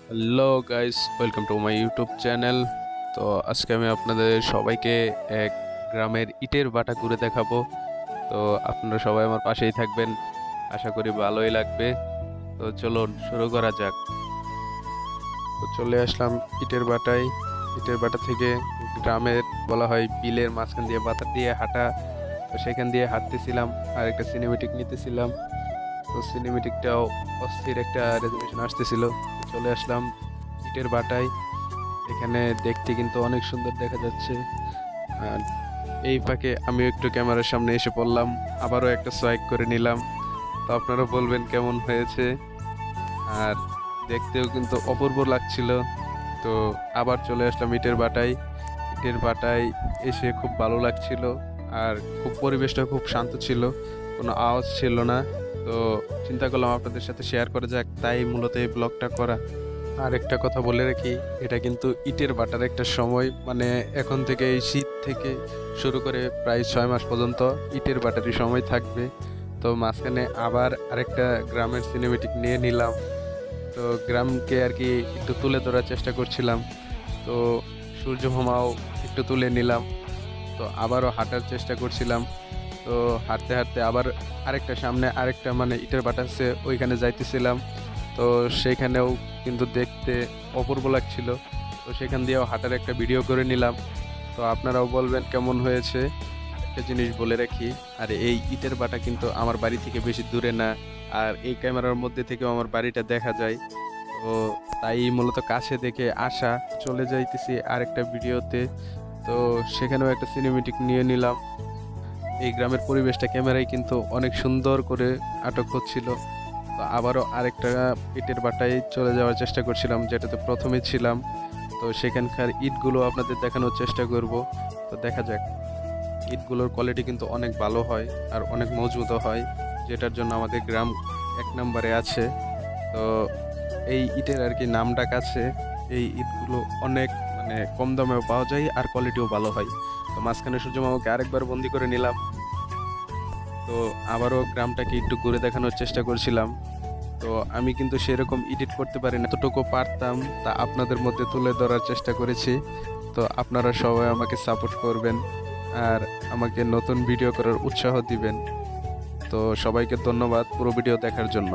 Hello guys, welcome to my YouTube channel. তো আজকে আমি আপনাদের সবাইকে এক গ্রামের ইটের ভাটা ঘুরে দেখাবো। তো আপনারা সবাই আমার পাশেই থাকবেন, আশা করি ভালোই লাগবে। তো চলুন শুরু করা যাক। তো চলে আসলাম ইটের ভাটায়। ইটের ভাটা থেকে গ্রামের বলা হয় বিলের মাঝখান দিয়ে বাতা দিয়ে হাঁটা। তো সেখান দিয়ে হাঁটতেছিলাম আর একটা সিনেমেটিক নিতেছিলাম। তো সিনেমেটিকটাও অস্থির একটা রেজলিউশন আসতেছিল। তো চলে আসলাম ইটের ভাটায়। এখানে দেখতে কিন্তু অনেক সুন্দর দেখা যাচ্ছে। আর এই ফাঁকে আমিও একটু ক্যামেরার সামনে এসে পড়লাম, আবারও একটা সোয়াইপ করে নিলাম। তো আপনারা বলবেন কেমন হয়েছে। আর দেখতেও কিন্তু অপূর্ব লাগছিল। তো আবার চলে আসলাম ইটের ভাটায়। ইটের ভাটায় এসে খুব ভালো লাগছিল। আর খুব পরিবেশটা খুব শান্ত ছিল, কোনো আওয়াজ ছিল না। তো চিন্তা করলাম আপনাদের সাথে শেয়ার করা যাক, তাই মূলত এই ব্লগটা করা। আর একটা কথা বলে রাখি, এটা কিন্তু ইটের ভাটার একটা সময়, মানে এখন থেকে এই শীত থেকে শুরু করে প্রায় 6 মাস পর্যন্ত ইটের ভাটারই সময় থাকবে। তো মাঝখানে আবার আরেকটা গ্রামের সিনেমেটিক নিয়ে নিলাম। তো গ্রামকে আর কি একটু তুলে ধরার চেষ্টা করছিলাম। তো সূর্য মামাও একটু তুলে নিলাম। তো আবারও হাঁটার চেষ্টা করছিলাম। তো হাঁটতে হাঁটতে আবার আরেকটা সামনে আরেকটা মানে ইটের ভাটা আছে, ওইখানে যাইতেছিলাম। তো সেইখানেও কিন্তু দেখতে অপূর্ব লাগছিল। তো সেখান দিয়েও হাঁটার একটা ভিডিও করে নিলাম। তো আপনারাও বলবেন কেমন হয়েছে। একটা জিনিস বলে রাখি, আর এই ইটের ভাটা কিন্তু আমার বাড়ি থেকে বেশি দূরে না। আর এই ক্যামেরার মধ্যে থেকেও আমার বাড়িটা দেখা যায়। তো তাই মূলত কাছে দেখে আসা। চলে যাইতেছি আরেকটা ভিডিওতে। তো সেখানেও একটা সিনেমেটিক নিয়ে নিলাম। এই গ্রামের পরিবেশটা ক্যামেরায় কিন্তু অনেক সুন্দর করে আটক হচ্ছিল। তো আবারও আরেকটা ইটের ভাটায় চলে যাওয়ার চেষ্টা করছিলাম, যেটাতে প্রথমে ছিলাম। তো সেখানকার ইটগুলো আপনাদের দেখানোর চেষ্টা করব। তো দেখা যাক। ইটগুলোর কোয়ালিটি কিন্তু অনেক ভালো হয় আর অনেক মজবুতও হয়, যেটার জন্য আমাদের গ্রাম 1 নম্বরে আছে। তো এই ইটের আর কি নাম ডাক আছে। এই ইটগুলো অনেক মানে কম দামেও পাওয়া যায় আর কোয়ালিটিও ভালো হয়। তো মাঝখানে সূর্যমামাকে আরেকবার বন্দি করে নিলাম। তো আবারও গ্রামটাকে একটু ঘুরে দেখানোর চেষ্টা করছিলাম। তো আমি কিন্তু সেরকম এডিট করতে পারি না, এতটুকু পারতাম তা আপনাদের মধ্যে তুলে ধরার চেষ্টা করেছি। তো আপনারা সবাই আমাকে সাপোর্ট করবেন আর আমাকে নতুন ভিডিও করার উৎসাহ দিবেন। তো সবাইকে ধন্যবাদ পুরো ভিডিও দেখার জন্য।